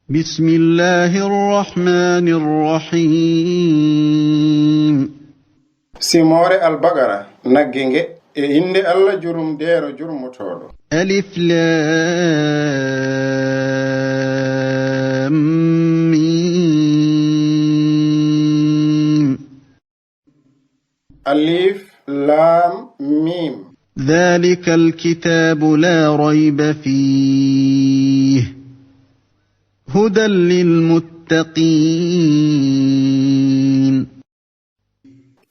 بسم الله الرحمن الرحيم Simore Al-Baqara naggenge e inde Allah jurum dero jurmutoɗo. ألف لام ميم Alif Lam Mim. ذلك الكتاب لا ريب فيه هدى للمتقين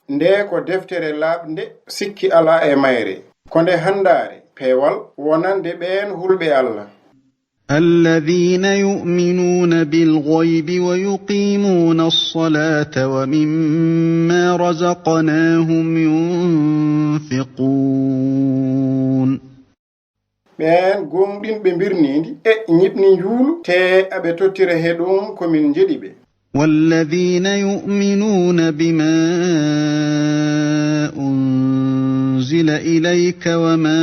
Nde ko deftere labnde sikki ala e mayre ko nde handare peewal wonande ɓeen hulɓe Allah. الذين يؤمنون بالغيب ويقيمون الصلاة ومما رزقناهم ينفقون ɓeen gomɗinɓe birnindi e ñiɓni njuulu te aɓe tottira he ɗum komin jeɗi ɓe. والذين يؤمنون بما أنزل إليك وما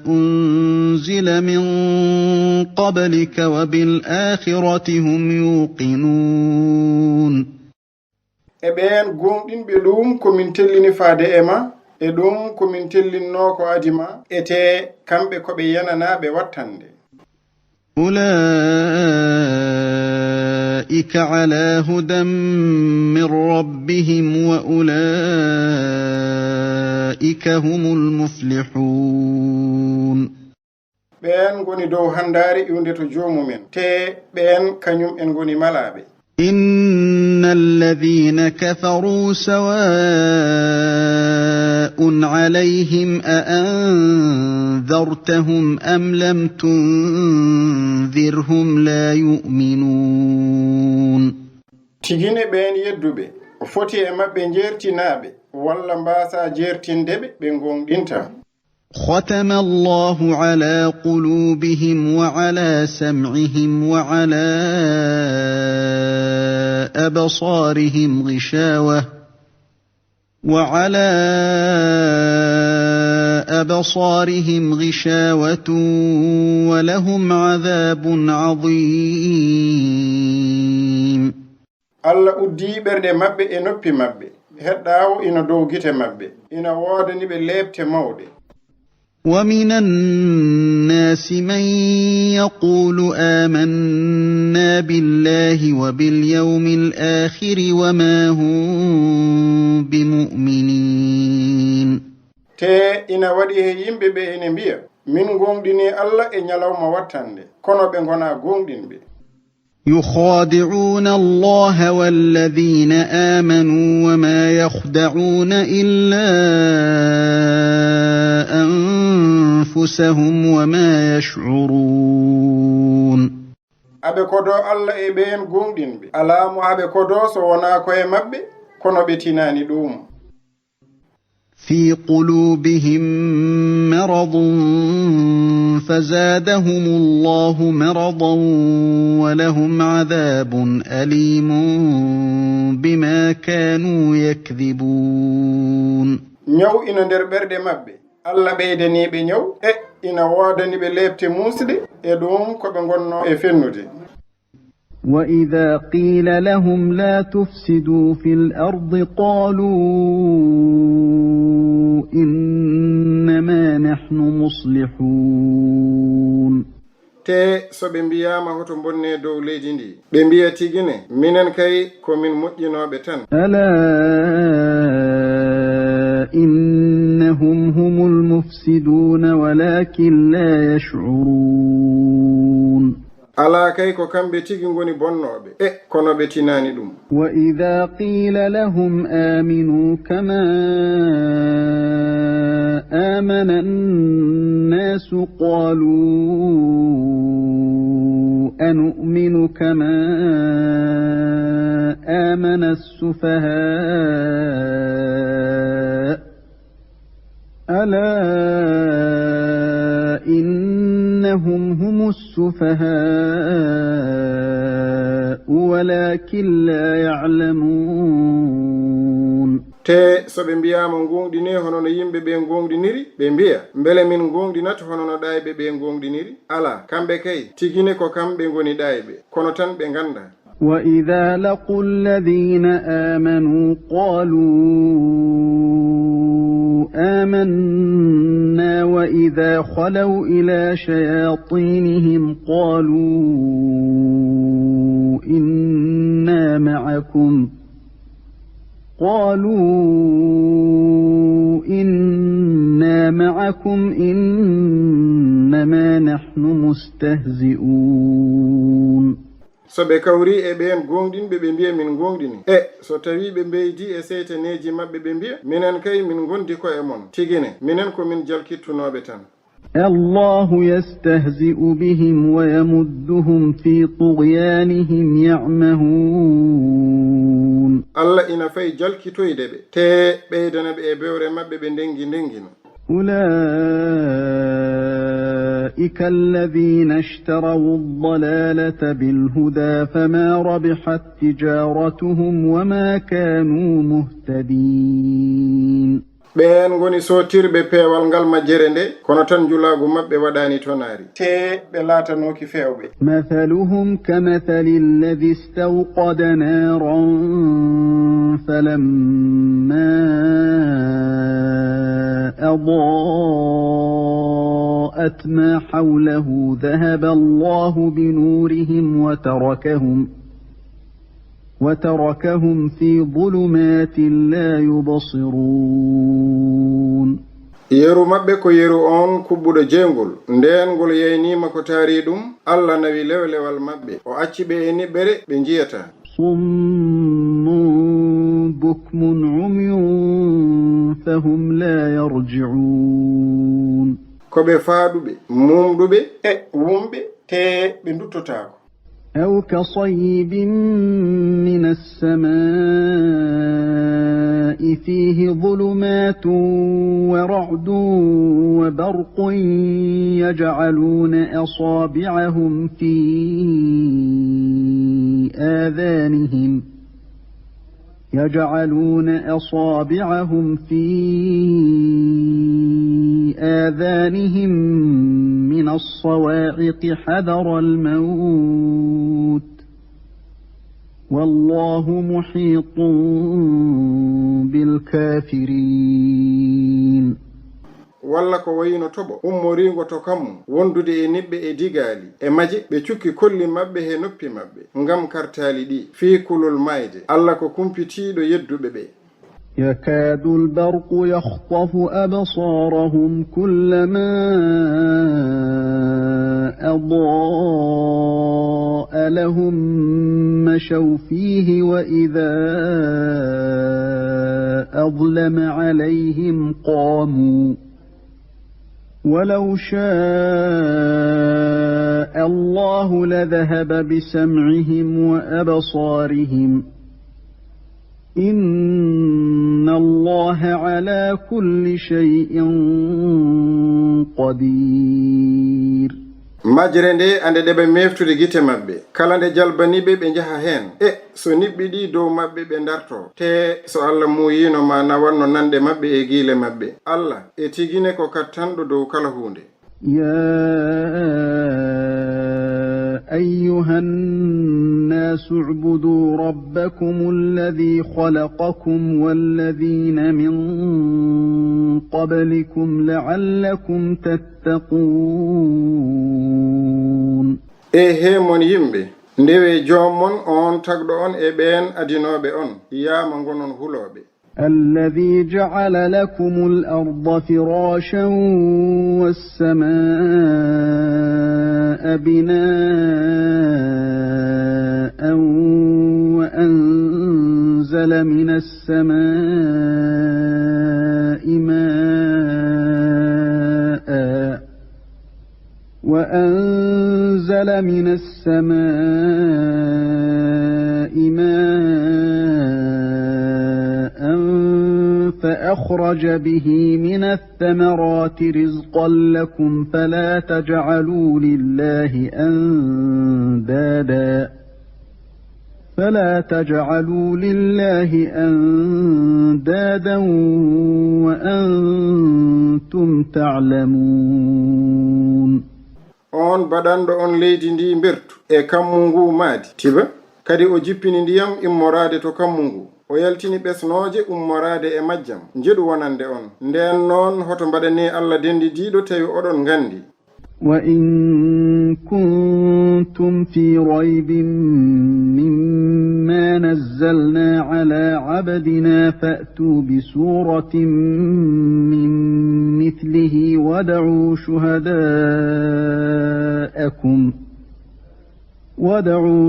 أنزل من قبلك وبالآخرة هم يوقنون e ɓeen gomɗinɓe ɗum komin tellini faade e ma e ɗum komin tellinno ko adima ete kamɓe koɓe yananaɓe wattande. أولئك على هدى من ربهم وأولئك هم المفلحون ɓeen ngoni dow handare iwde to joomumen te ɓeen kañum en ngoni malaɓe. إن الذين كفروا سواء عليهم أأنذرتهم أم لم تنذرهم لا يؤمنون tigine ɓeen yedduɓe o foti e maɓɓe jertinaɓe walla mbasa jertindeɓe ɓe gonɗinta. ختم الله على قلوبهم وعلى سمعهم وعلى أبصارهم غشاوة ولهم عذاب عظيم Allah uddi ɓerɗe maɓɓe e noppi maɓɓe heɗɗawo ina dow gite maɓɓe ina woodani ɓe leɓte mawɗe. ومن الناس من يقول آمنا بالله وباليوم الآخر وما هم بمؤمنين te ina waɗi he yimɓe ɓe ene mbiya min gonɗini Allah e ñalawma wattande kono ɓe gona gonɗinɓe. يخادعون الله والذين آمنوا وما يخدعون إلا أنفسهم وما يشعرون aɓe kodo Allah e ɓeen gonɗinɓe alamo aɓe kodo so wona koye maɓɓe kono ɓe tinani ɗum. في قلوبهم مرض فزادهم الله مرضا ولهم عذاب أليم بما كانوا يكذبون ñaw ina nder ɓerɗe maɓɓe Allah ɓeydaniɓe ñaw e ina woodani ɓe leɓte musɗe e ɗum ko ɓe gonno e fennude. وإذا قيل لهم لا تفسدوا في الأرض قالوا إنما نحن مصلحون te so ɓe mbiyama hoto bonne dow leydi ndi ɓe mbiya tigine minen kay komin moƴƴinoɓe tan. ألا إنهم هم المفسدون ولكن لا يشعرون ala kay ko kamɓe tigi ngoni bonnoɓe e kono ɓe tinani ɗum. وإذا قيل لهم آمنوا كما آمن الناس قالوا أنؤمن كما آمن السفهاء ألا إنهم هم السفهاء ولكن لا يعلمون te so ɓe mbiyama gonɗine hono no yimɓe ɓe gonɗiniri ɓe mbiya beele min gonɗinata hono no ɗayɓe ɓe gonɗiniri ala kamɓe kay tigine ko kamɓe goni ɗayɓe kono tan ɓe ganda وإذا لقوا الذين آمنوا قالوا آمنا وإذا خلوا إلى شياطينهم قالوا إنا معكم إنما نحن مستهزئون so ɓe kawri e ɓen gonɗinɓe ɓe mbiya min gonɗini so tawi ɓe mbeydi e seytaneji maɓɓe ɓe mbiya minen kay min gondi ko e mon tigine minen ko min jalkittunoɓe tan الله يستهزئ بهم ويمدهم في طغيانهم يعمهون الله إنا فاي jalkitoyde ɓe te ɓeydana ɓe e bewre maɓɓe ɓe ndengino أولئك الذين اشتروا الضلالة بالهدى فما ربحت تجارتهم وما كانوا مهتدين ɓen goni sotirɓe peewal ngal majjere nde kono tan julagu maɓɓe waɗani tonaari te ɓe laatanoki fewɓe مثلهم كمثل الذي استوقد نارا فلما أضاءت ما حوله ذهب الله بنورهم وتركهم في ظلمات لا يبصرون yeru maɓɓe ko yeru on kubbuɗo jeengol nden ngol yeynima ko taari ɗum Allah nawi lewlewal maɓɓe o acci ɓe e niɓɓere ɓe njiyata صم بكم عمي فهم لا يرجعون ko ɓe faaɗuɓe mumɗuɓe e wumɓe te ɓe duttotako أو كصيب من السماء فيه ظلمات ورعد وبرق يجعلون أصابعهم في آذانهم من الصواعق حذر الموت والله محيط بالكافرين walla ko wayino toɓo ummorigo to kammu wondude e niɓɓe e digaali e maje ɓe cukki kolli maɓɓe he noppi maɓɓe ngam kartaali ɗi fii kulol mayde Allah ko kumpitiiɗo yedduɓe ɓe يكاد البرق يخطف أبصارهم كلما أضاء لهم مشوا فيه وإذا أظلم عليهم قاموا ولو شاء الله لذهب بسمعهم وأبصارهم إن الله على كل شيء قدير majjere nde ande ɗeɓe meftude gite maɓɓe kala nde jalbaniɓe ɓe jaha hen so niɓɓi ɗi dow maɓɓe ɓe darto te so Allah muyino ma nawanno nande maɓɓe e giile maɓɓe Allah e tigine ko kattanɗo dow kala hunde أيها الناس اعبدوا ربكم الذي خلقكم والذين من قبلكم لعلكم تتقون mon yimɓe ndewe joomon on tagɗo on e ɓen adinoɓe on yama gonon huloɓe الذي جعل لكم الأرض فراشا والسماء بناء وأنزل من السماء ماء فأخرج به من الثمرات رزقا لكم فلا تجعلوا لله فلا تجعلوا لله أندادا وأنتم تعلمون on baɗanɗo on leydi ndi bertu e kammu ngu maadi tiba kadi o jippini ndiyam immorade to kammu ngu o yaltini ɓesnoje ummorade e majjam jeɗu wonande on nden noon hoto mbaɗani Allah dendidiɗo tawi oɗon ngandi وإن كنتم في ريب مما نزلنا على عبدنا فأتوا بسورة من مثله ودعوا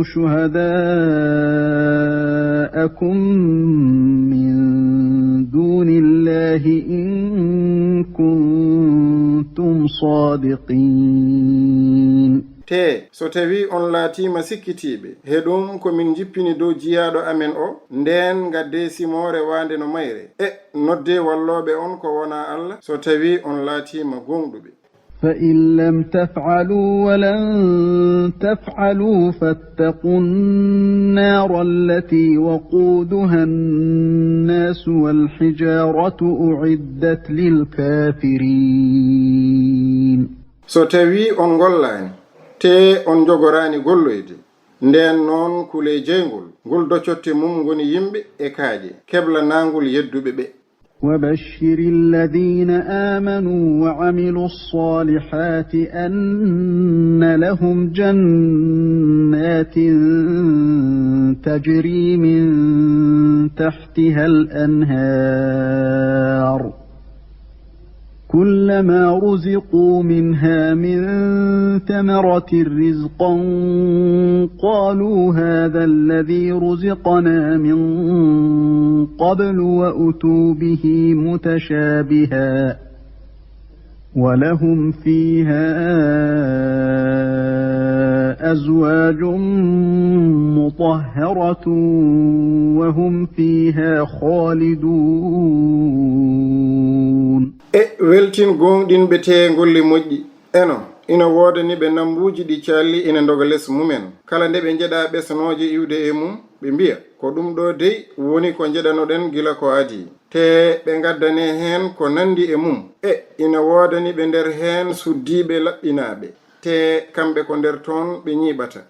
شهداءكم من دون الله إن كنتم صادقين te so tawi on laatima sikkitiɓe heɗum ko min jippini dow jiyaɗo amen o nden gadde simore wande no mayre e nodde walloɓe on ko wona Allah so tawi on laatima gonɗuɓe فإن لم تفعلوا ولن تفعلوا فاتقوا النار التي وقودها الناس والحجارة أعدت للكافرين so tawi on gollani te on jogorani golloyde nden noon kule jeygol ngol doccotte mum goni yimɓe e kaaje kebla nangol yedduɓe ɓe وبشر الذين آمنوا وعملوا الصالحات أن لهم جنات تجري من تحتها الأنهار كلما رزقوا منها من ثمرة رزقا قالوا هذا الذي رزقنا من قبل وأتوا به متشابها ولهم فيها أزواج مطهرة وهم فيها خالدون weltin gonɗinɓe te golli moƴƴi eno ina wodani ɓe nambuji ɗi calli ina doga less mumen kala nde ɓe jeɗa ɓesnoje iwde e mum ɓe mbiya ko ɗum ɗo dey woni ko jeɗanoɗen gila ko adi te ɓe gaddane hen ko nandi e mum ina wodani ɓe nder hen suddiɓe laɓɓinaɓe te kamɓe ko nder toon ɓe ñiɓata